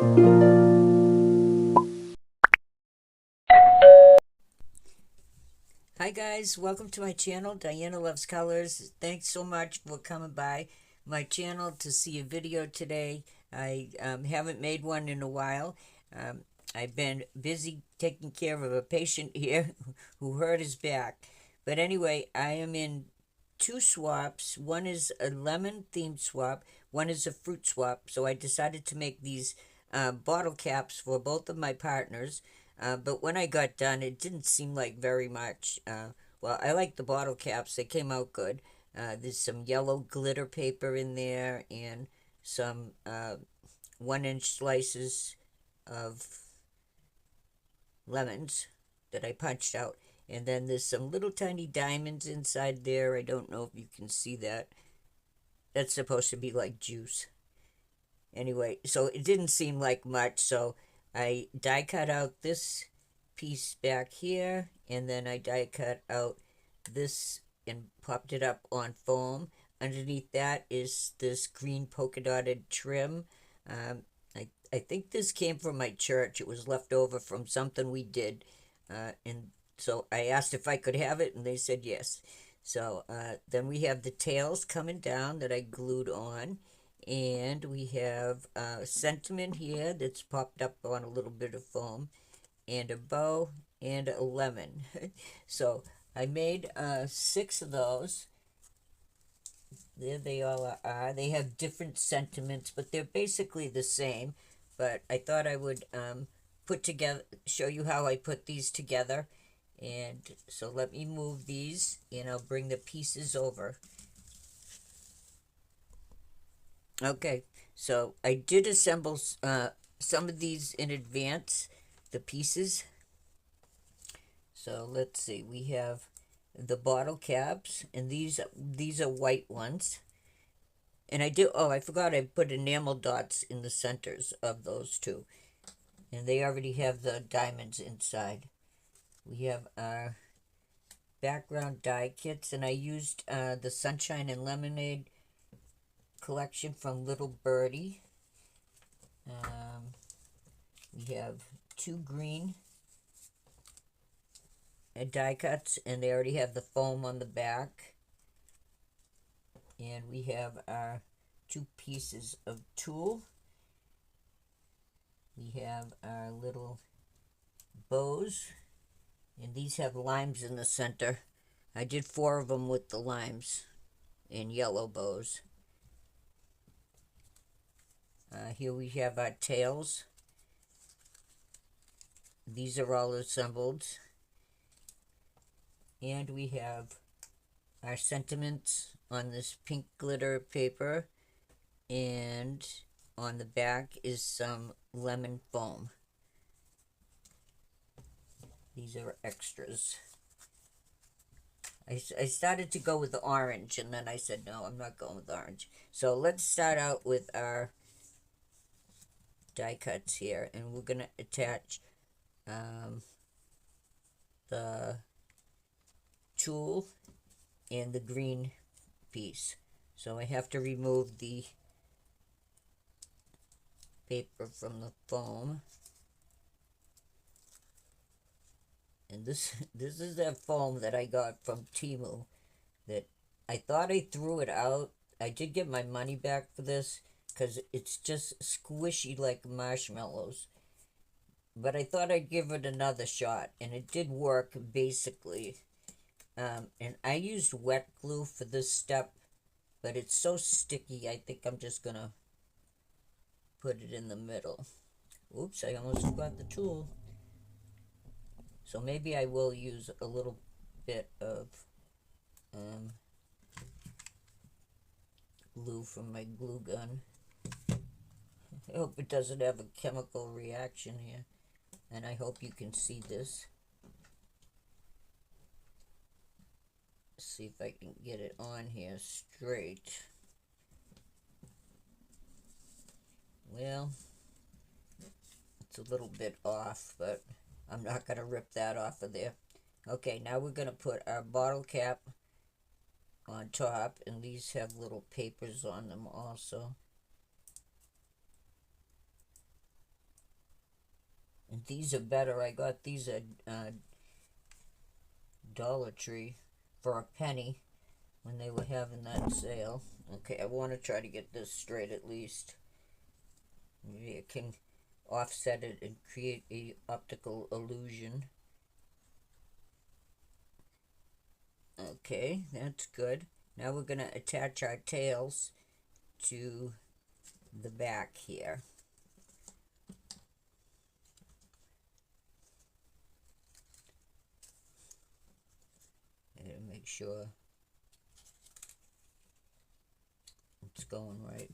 Hi guys, welcome to my channel, Diana Loves Colors. Thanks so much for coming by my channel to see a video today. I haven't made one in a while. I've been busy taking care of a patient here who hurt his back. But anyway, I am in two swaps. One is a lemon themed swap, one is a fruit swap. So I decided to make these bottle caps for both of my partners. But when I got done, it didn't seem like very much. Well, I like the bottle caps, they came out good. There's some yellow glitter paper in there and some 1 inch slices of lemons that I punched out. And then there's some little tiny diamonds inside there. I don't know if you can see that. That's supposed to be like juice. Anyway, so it didn't seem like much, so I die cut out this piece back here, and then I die cut out this and popped it up on foam. Underneath that is this green polka dotted trim. I think this came from my church. It was left over from something we did, and so I asked if I could have it, and they said yes. So then we have the tails coming down that I glued on. And we have a sentiment here that's popped up on a little bit of foam, and a bow, and a lemon. So I made 6 of those. There they all are. They have different sentiments, but they're basically the same. But I thought I would show you how I put these together. And so let me move these, and I'll bring the pieces over. Okay, so I did assemble some of these in advance, the pieces. So let's see, we have the bottle caps, and these are white ones. And I forgot I put enamel dots in the centers of those two. And they already have the diamonds inside. We have our background die kits, and I used the Sunshine and Lemonade collection from Little Birdie. We have 2 green die cuts, and they already have the foam on the back. And we have our 2 pieces of tulle. We have our little bows, and these have limes in the center. I did 4 of them with the limes and yellow bows. Here we have our tails. These are all assembled. And we have our sentiments on this pink glitter paper. And on the back is some lemon foam. These are extras. I started to go with the orange, and then I said, no, I'm not going with orange. So let's start out with our die cuts here, and we're going to attach the tulle and the green piece. So I have to remove the paper from the foam. And this is that foam that I got from Temu that I thought I threw it out. I did get my money back for this because it's just squishy like marshmallows. But I thought I'd give it another shot, and it did work basically. And I used wet glue for this step, but it's so sticky, I think I'm just gonna put it in the middle. Oops, I almost forgot the tool. So maybe I will use a little bit of glue from my glue gun. I hope it doesn't have a chemical reaction here, and I hope you can see this. See if I can get it on here straight. Well, it's a little bit off, but I'm not going to rip that off of there. Okay, now we're going to put our bottle cap on top, and these have little papers on them also. these are better. I got these at Dollar Tree for a penny when they were having that sale. Okay, I want to try to get this straight at least. Maybe I can offset it and create a optical illusion. Okay, that's good. Now we're going to attach our tails to the back here. And make sure it's going right.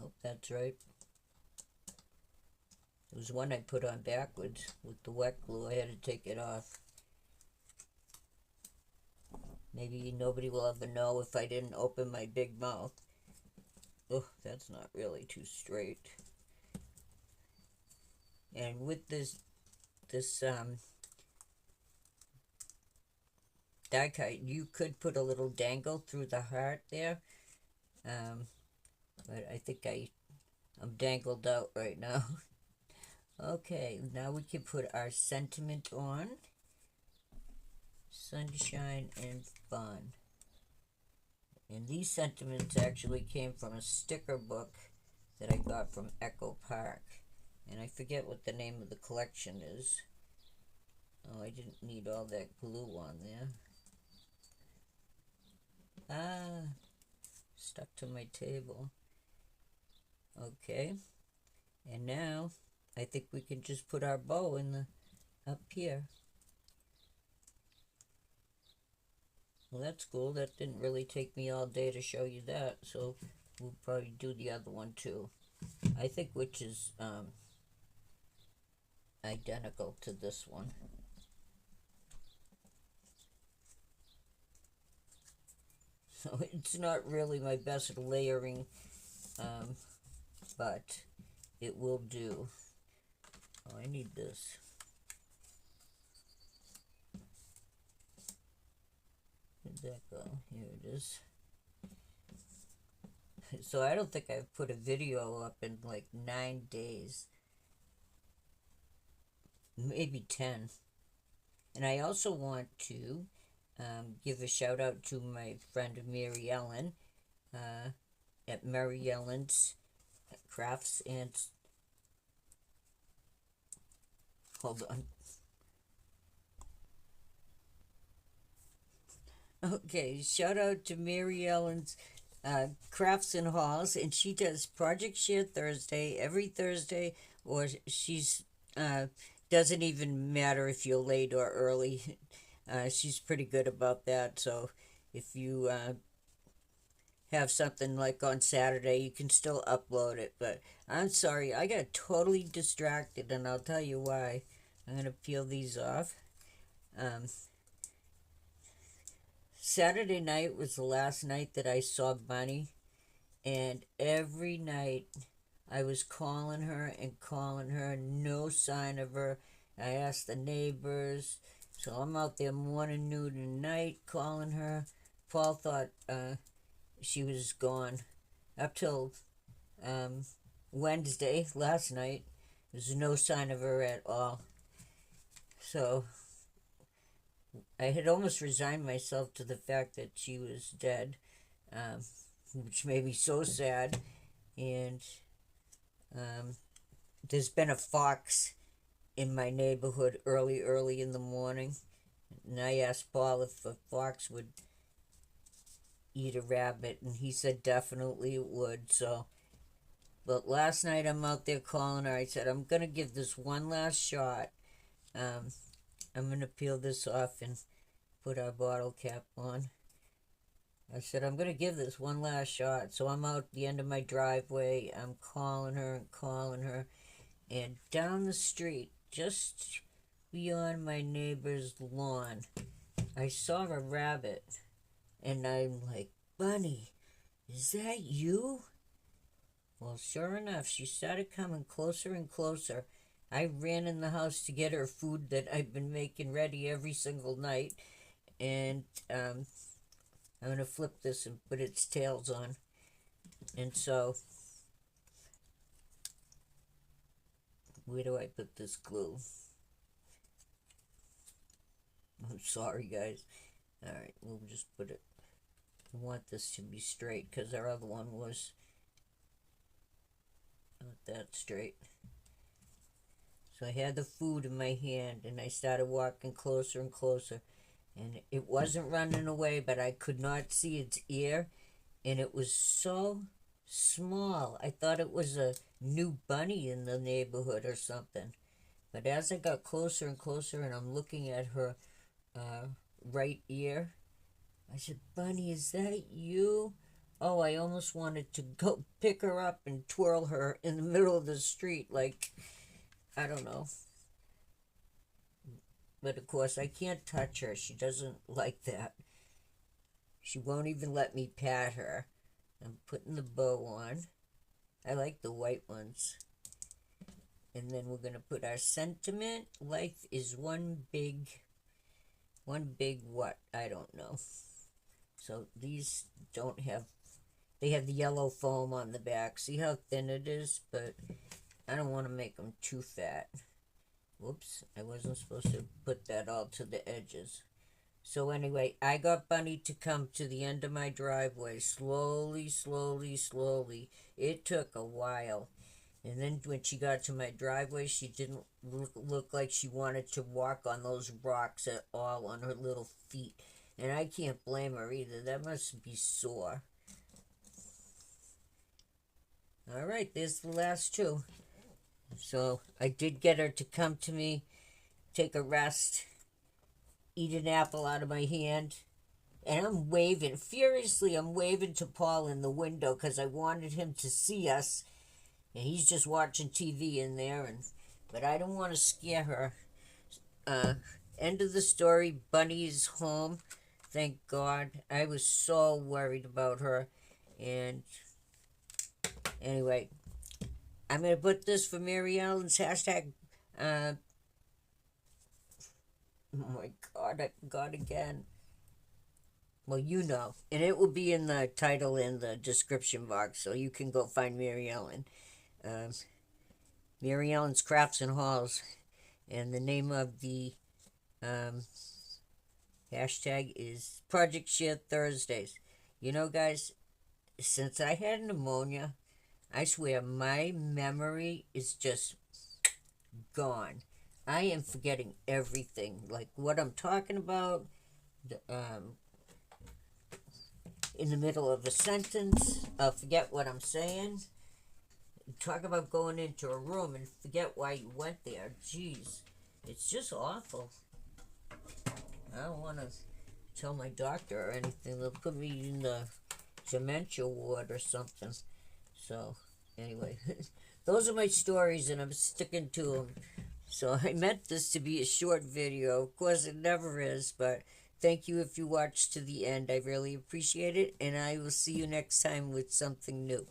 Hope that's right. There was one I put on backwards with the wet glue. I had to take it off. Maybe nobody will ever know if I didn't open my big mouth. Oh, that's not really too straight. And with this die cut, you could put a little dangle through the heart there. But I think I'm dangled out right now. Okay, now we can put our sentiment on. Sunshine and fun. And these sentiments actually came from a sticker book that I got from Echo Park. And I forget what the name of the collection is. Oh, I didn't need all that glue on there. Ah, stuck to my table. Okay, and now I think we can just put our bow in the up here. Well, that's cool. That didn't really take me all day to show you that, so we'll probably do the other one too. I think which is identical to this one. So it's not really my best layering, but it will do. Oh, I need this. Where'd that go? Here it is. So I don't think I've put a video up in like 9 days. Maybe 10. And I also want to give a shout out to my friend Mary Ellen at Mary Ellen's Crafts and... Hold on. Okay, shout out to Mary Ellen's Crafts and Halls, and she does Project Share Thursday every Thursday, or she's doesn't even matter if you're late or early. She's pretty good about that. So if you have something like on Saturday, you can still upload it. But I'm sorry, I got totally distracted, and I'll tell you why. I'm gonna peel these off. Saturday night was the last night that I saw Bunny, and every night I was calling her, no sign of her. I asked the neighbors, so I'm out there morning, noon, and night calling her. Paul thought she was gone. Up till Wednesday, last night, there's no sign of her at all. So I had almost resigned myself to the fact that she was dead, which made me so sad. And there's been a fox in my neighborhood early in the morning. And I asked Paul if a fox would eat a rabbit, and he said definitely it would. So, but last night I'm out there calling her. I said, I'm going to give this one last shot. I'm going to peel this off and put our bottle cap on. I said, I'm going to give this one last shot. So I'm out the end of my driveway. I'm calling her. And down the street, just beyond my neighbor's lawn, I saw a rabbit. And I'm like, Bunny, is that you? Well, sure enough, she started coming closer and closer. I ran in the house to get her food that I've been making ready every single night. And I'm going to flip this and put its tails on. And so, where do I put this glue? I'm sorry, guys. Alright, we'll just put it. I want this to be straight because our other one was not that straight. So I had the food in my hand and I started walking closer and closer. And it wasn't running away, but I could not see its ear. And it was so small. I thought it was a new bunny in the neighborhood or something. But as I got closer and closer and I'm looking at her right ear, I said, Bunny, is that you? Oh, I almost wanted to go pick her up and twirl her in the middle of the street like, I don't know. But of course, I can't touch her. She doesn't like that. She won't even let me pat her. I'm putting the bow on. I like the white ones. And then we're going to put our sentiment. Life is one big what? I don't know. So these don't have, they have the yellow foam on the back. See how thin it is? But I don't want to make them too fat. Whoops, I wasn't supposed to put that all to the edges. So anyway, I got Bunny to come to the end of my driveway slowly, slowly, slowly. It took a while. And then when she got to my driveway, she didn't look like she wanted to walk on those rocks at all on her little feet. And I can't blame her either. That must be sore. All right, there's the last two. So I did get her to come to me, take a rest, eat an apple out of my hand. And I'm waving, furiously I'm waving to Paul in the window because I wanted him to see us. And he's just watching TV in there, but I don't want to scare her. End of the story, Bunny's home. Thank God. I was so worried about her. And anyway, I'm going to put this for Mary Ellen's hashtag. Oh my God, I forgot again. Well, you know. And it will be in the title in the description box, so you can go find Mary Ellen. Mary Ellen's Crafts and Hauls. And the name of the hashtag is Project Share Thursdays. You know, guys, since I had pneumonia, I swear my memory is just gone. I am forgetting everything, like what I'm talking about, in the middle of a sentence. I'll forget what I'm saying. Talk about going into a room and forget why you went there. Jeez, it's just awful. I don't want to tell my doctor or anything. They'll put me in the dementia ward or something. So, anyway, those are my stories and I'm sticking to them. So, I meant this to be a short video. Of course, it never is, but thank you if you watched to the end. I really appreciate it, and I will see you next time with something new.